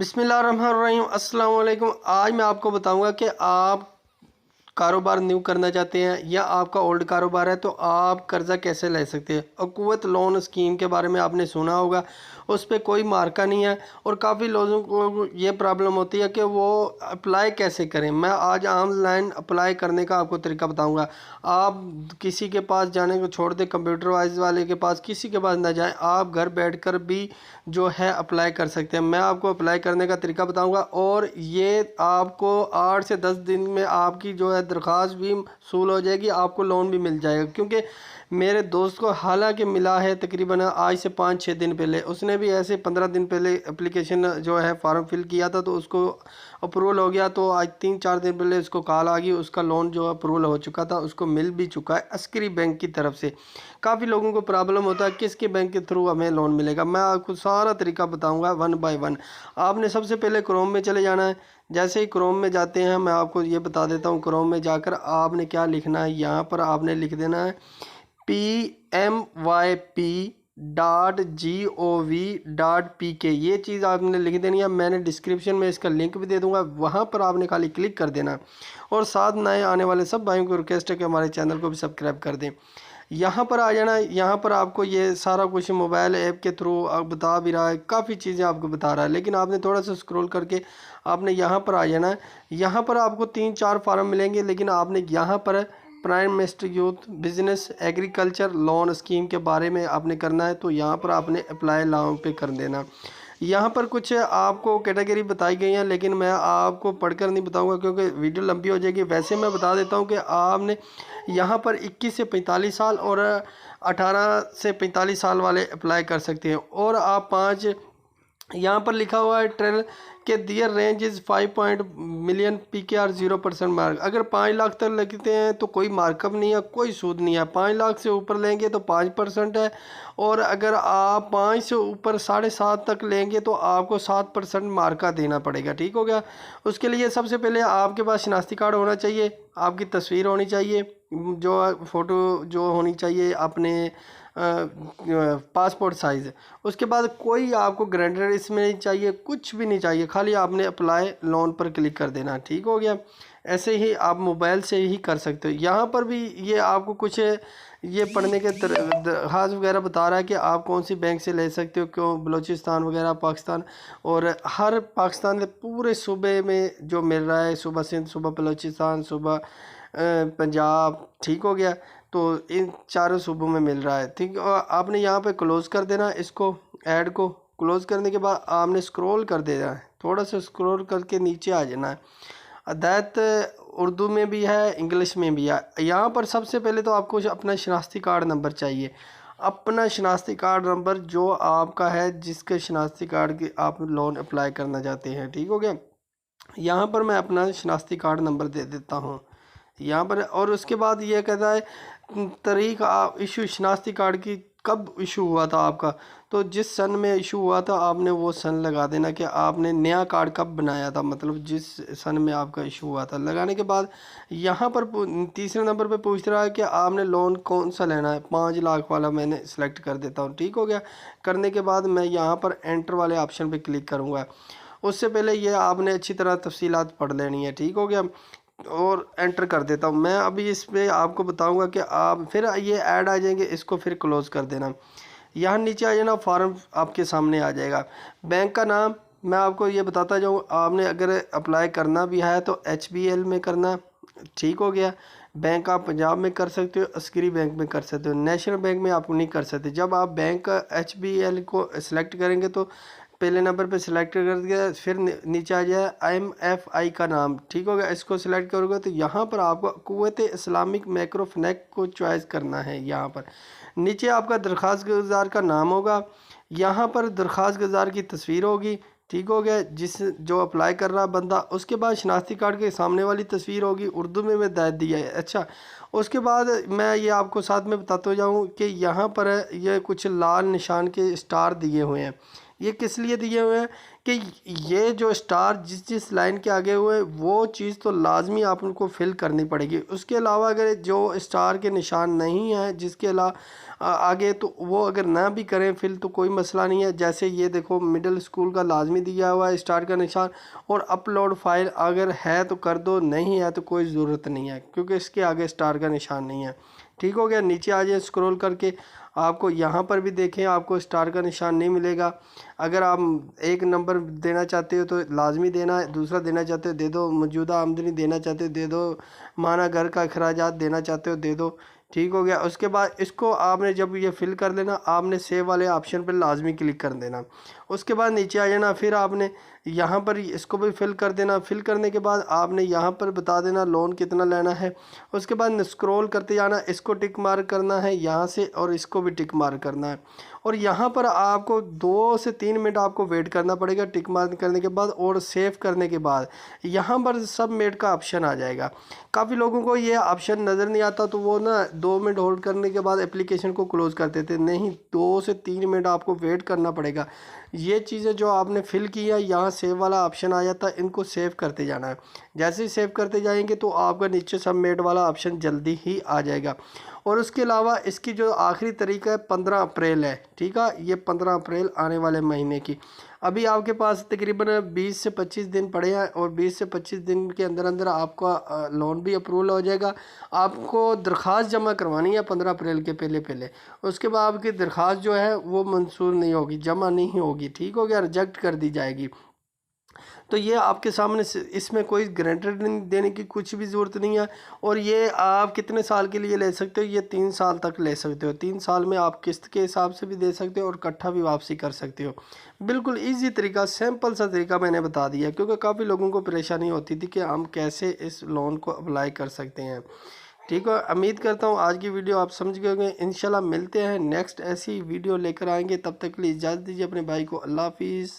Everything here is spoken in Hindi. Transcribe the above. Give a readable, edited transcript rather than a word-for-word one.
बिस्मिल्लाहिर्रहमानिर्रहीम अस्सलाम वालेकुम। आज मैं आपको बताऊंगा कि आप कारोबार न्यू करना चाहते हैं या आपका ओल्ड कारोबार है तो आप कर्ज़ा कैसे ले सकते हैं। अक़ुव्वत लोन स्कीम के बारे में आपने सुना होगा, उस पर कोई मार्का नहीं है और काफ़ी लोगों को ये प्रॉब्लम होती है कि वो अप्लाई कैसे करें। मैं आज ऑनलाइन अप्लाई करने का आपको तरीका बताऊंगा। आप किसी के पास जाने को छोड़ दें, कंप्यूटर वाइज वाले के पास किसी के पास ना जाएं, आप घर बैठकर भी जो है अप्लाई कर सकते हैं। मैं आपको अप्लाई करने का तरीका बताऊंगा और ये आपको 8 से 10 दिन में आपकी जो है दरख्वास्त भी वसूल हो जाएगी, आपको लोन भी मिल जाएगा। क्योंकि मेरे दोस्त को हालांकि मिला है तकरीबन आज से 5-6 दिन पहले, उसने भी ऐसे 15 दिन पहले एप्लीकेशन जो है फॉर्म फिल किया था तो उसको अप्रूवल हो गया। तो आज 3-4 दिन पहले उसको कॉल आ गई, उसका लोन जो अप्रूवल हो चुका था, उसको मिल भी चुका है अस्करी बैंक की तरफ से। काफ़ी लोगों को प्रॉब्लम होता है किसके बैंक के थ्रू हमें लोन मिलेगा। मैं आपको सारा तरीका बताऊंगा 1 बाय 1। आपने सबसे पहले क्रोम में चले जाना है। जैसे ही क्रोम में जाते हैं मैं आपको ये बता देता हूँ। क्रोम में जाकर आपने क्या लिखना है, यहाँ पर आपने लिख देना है PMYP.gov.pk। ये चीज़ आपने लिख देनी है। मैंने डिस्क्रिप्शन में इसका लिंक भी दे दूंगा, वहाँ पर आपने खाली क्लिक कर देना। और साथ नए आने वाले सब भाइयों को रिक्वेस्ट है कि हमारे चैनल को भी सब्सक्राइब कर दें। यहाँ पर आ जाना। यहाँ पर आपको ये सारा कुछ मोबाइल ऐप के थ्रू बता भी रहा है, काफ़ी चीज़ें आपको बता रहा है, लेकिन आपने थोड़ा सा स्क्रॉल करके आपने यहाँ पर आ जाना है। यहाँ पर आपको 3-4 फार्म मिलेंगे, लेकिन आपने यहाँ पर prime minister youth business agriculture loan scheme के बारे में आपने करना है, तो यहाँ पर आपने अप्लाई नाउ पे कर देना। यहाँ पर कुछ आपको कैटेगरी बताई गई हैं, लेकिन मैं आपको पढ़कर नहीं बताऊंगा क्योंकि वीडियो लंबी हो जाएगी। वैसे मैं बता देता हूँ कि आपने यहाँ पर 21 से 45 साल और 18 से 45 साल वाले अप्लाई कर सकते हैं। और आप 5 यहाँ पर लिखा हुआ है ट्रेल के their range is 5 million PKR 0% mark. अगर 5 लाख तक लगते हैं तो कोई मार्कअप नहीं है, कोई सूद नहीं है। 5 लाख से ऊपर लेंगे तो 5% है, और अगर आप 5 से ऊपर 7.5 तक लेंगे तो आपको 7% मार्का देना पड़ेगा। ठीक हो गया। उसके लिए सबसे पहले आपके पास शनाख्ती कार्ड होना चाहिए, आपकी तस्वीर होनी चाहिए, जो फ़ोटो जो होनी चाहिए अपने पासपोर्ट साइज़। उसके बाद कोई आपको गारंटर इसमें नहीं चाहिए, कुछ भी नहीं चाहिए, खाली आपने अप्लाई लोन पर क्लिक कर देना। ठीक हो गया। ऐसे ही आप मोबाइल से ही कर सकते हो। यहाँ पर भी ये आपको कुछ ये पढ़ने के दरख्वास्त वगैरह बता रहा है कि आप कौन सी बैंक से ले सकते हो, क्यों बलूचिस्तान वगैरह पाकिस्तान, और हर पाकिस्तान के पूरे सूबे में जो मिल रहा है, सूबा सिंध, सूबा बलूचिस्तान, सूबा पंजाब। ठीक हो गया। तो इन चारों सूबों में मिल रहा है। ठीक। और आपने यहाँ पे क्लोज़ कर देना, इसको ऐड को क्लोज़ करने के बाद आपने स्क्रॉल कर देना है, थोड़ा सा स्क्रॉल करके नीचे आ जाना है। अदायत उर्दू में भी है, इंग्लिश में भी है। यहाँ पर सबसे पहले तो आपको अपना शनाख्ती कार्ड नंबर चाहिए। अपना शनाख्ती कार्ड नंबर जो आपका है, जिसके शनाख्ती कार्ड की आप लोन अप्लाई करना चाहते हैं। ठीक हो गया। यहाँ पर मैं अपना शनाख्ती कार्ड नंबर दे देता हूँ यहाँ पर। और उसके बाद ये कहता है तारीख इशू शनाख्ती कार्ड की, कब इशू हुआ था आपका, तो जिस सन में इशू हुआ था आपने वो सन लगा देना कि आपने नया कार्ड कब बनाया था, मतलब जिस सन में आपका इशू हुआ था। लगाने के बाद यहाँ पर तीसरे नंबर पे पूछ रहा है कि आपने लोन कौन सा लेना है। 5 लाख वाला मैंने सेलेक्ट कर देता हूँ। ठीक हो गया। करने के बाद मैं यहाँ पर एंटर वाले ऑप्शन पर क्लिक करूँगा। उससे पहले ये आपने अच्छी तरह तफसीलात पढ़ लेनी है। ठीक हो गया। और एंटर कर देता हूँ मैं। अभी इस पे आपको बताऊंगा कि आप फिर ये ऐड आ जाएंगे, इसको फिर क्लोज़ कर देना। यहाँ नीचे आ जाना, फॉर्म आपके सामने आ जाएगा। बैंक का नाम मैं आपको ये बताता जाऊँ, आपने अगर अप्लाई करना भी है तो HBL में करना। ठीक हो गया। बैंक आप पंजाब में कर सकते हो, अस्करी बैंक में कर सकते हो, नेशनल बैंक में आप नहीं कर सकते। जब आप बैंक का HBL को सिलेक्ट करेंगे तो पहले नंबर पे सिलेक्ट कर दिया, फिर नीचे आ जाए IMFI का नाम। ठीक हो गया। इसको सिलेक्ट करोगे तो यहाँ पर आपको कुव्वत इस्लामिक माइक्रोफिनेंस को चॉइस करना है। यहाँ पर नीचे आपका दरख्वास्त गुजार का नाम होगा, यहाँ पर दरख्वास्त गुजार की तस्वीर होगी। ठीक हो गया। जो अप्लाई कर रहा बंदा, उसके बाद शनाख्ती कार्ड के सामने वाली तस्वीर होगी, उर्दू में हिदायत दिया है। अच्छा, उसके बाद मैं ये आपको साथ में बताता जाऊँ कि यहाँ पर ये कुछ लाल निशान के स्टार दिए हुए हैं, ये किस लिए दिए हुए हैं कि ये जो स्टार जिस जिस लाइन के आगे हुए वो चीज़ तो लाजमी आप उनको फिल करनी पड़ेगी। उसके अलावा अगर जो स्टार के निशान नहीं है जिसके अलावा आगे, तो वो अगर ना भी करें फिल तो कोई मसला नहीं है। जैसे ये देखो मिडिल स्कूल का लाजमी दिया हुआ है स्टार का निशान, और अपलोड फाइल अगर है तो कर दो, नहीं है तो कोई ज़रूरत नहीं है क्योंकि इसके आगे स्टार का निशान नहीं है। ठीक हो गया। नीचे आ जाए स्क्रॉल करके, आपको यहाँ पर भी देखें आपको स्टार का निशान नहीं मिलेगा। अगर आप एक नंबर देना चाहते हो तो लाजमी देना है, दूसरा देना चाहते हो दे दो, मौजूदा आमदनी देना चाहते हो दे दो, माना घर का अखराजात देना चाहते हो दे दो। ठीक हो गया। उसके बाद इसको आपने जब ये फिल कर लेना, आपने सेव वाले ऑप्शन पर लाजमी क्लिक कर देना। उसके बाद नीचे आ जाना, फिर आपने यहाँ पर इसको भी फिल कर देना। फिल करने के बाद आपने यहाँ पर बता देना लोन कितना लेना है। उसके बाद स्क्रॉल करते जाना, इसको टिक मार्क करना है यहाँ से और इसको भी टिक मार्क करना है। और यहाँ पर आपको 2 से 3 मिनट आपको वेट करना पड़ेगा टिक मार्क करने के बाद, और सेव करने के बाद यहाँ पर सबमिट का ऑप्शन आ जाएगा। काफ़ी लोगों को ये ऑप्शन नज़र नहीं आता तो वो ना 2 मिनट होल्ड करने के बाद एप्लीकेशन को क्लोज़ कर देते। नहीं, 2 से 3 मिनट आपको वेट करना पड़ेगा। ये चीज़ें जो आपने फिल की है यहाँ सेव वाला ऑप्शन आ जाता है, इनको सेव करते जाना है। जैसे ही सेव करते जाएंगे तो आपका नीचे सबमिट वाला ऑप्शन जल्दी ही आ जाएगा। और उसके अलावा इसकी जो आखिरी तारीख है 15 अप्रैल है। ठीक है, ये 15 अप्रैल आने वाले महीने की। अभी आपके पास तकरीबन 20 से 25 दिन पड़े हैं, और 20 से 25 दिन के अंदर अंदर आपका लोन भी अप्रूवल हो जाएगा। आपको दरख्वास्त जमा करवानी है 15 अप्रैल के पहले पहले। उसके बाद आपकी दरख्वास्त जो है वो मंजूर नहीं होगी, जमा नहीं होगी। ठीक हो गया, रिजेक्ट कर दी जाएगी। तो ये आपके सामने इसमें कोई गारंटी देने की कुछ भी ज़रूरत नहीं है। और ये आप कितने साल के लिए ले सकते हो, ये 3 साल तक ले सकते हो। 3 साल में आप किस्त के हिसाब से भी दे सकते हो और इकट्ठा भी वापसी कर सकते हो। बिल्कुल ईजी तरीका, सिंपल सा तरीका मैंने बता दिया, क्योंकि काफ़ी लोगों को परेशानी होती थी कि हम कैसे इस लोन को अप्लाई कर सकते हैं। ठीक है, उम्मीद करता हूँ आज की वीडियो आप समझ गए होंगे। इंशाल्लाह मिलते हैं नेक्स्ट ऐसी वीडियो लेकर आएंगे, तब तक के लिए इजाज़त दीजिए अपने भाई को। अल्लाह हाफिज़।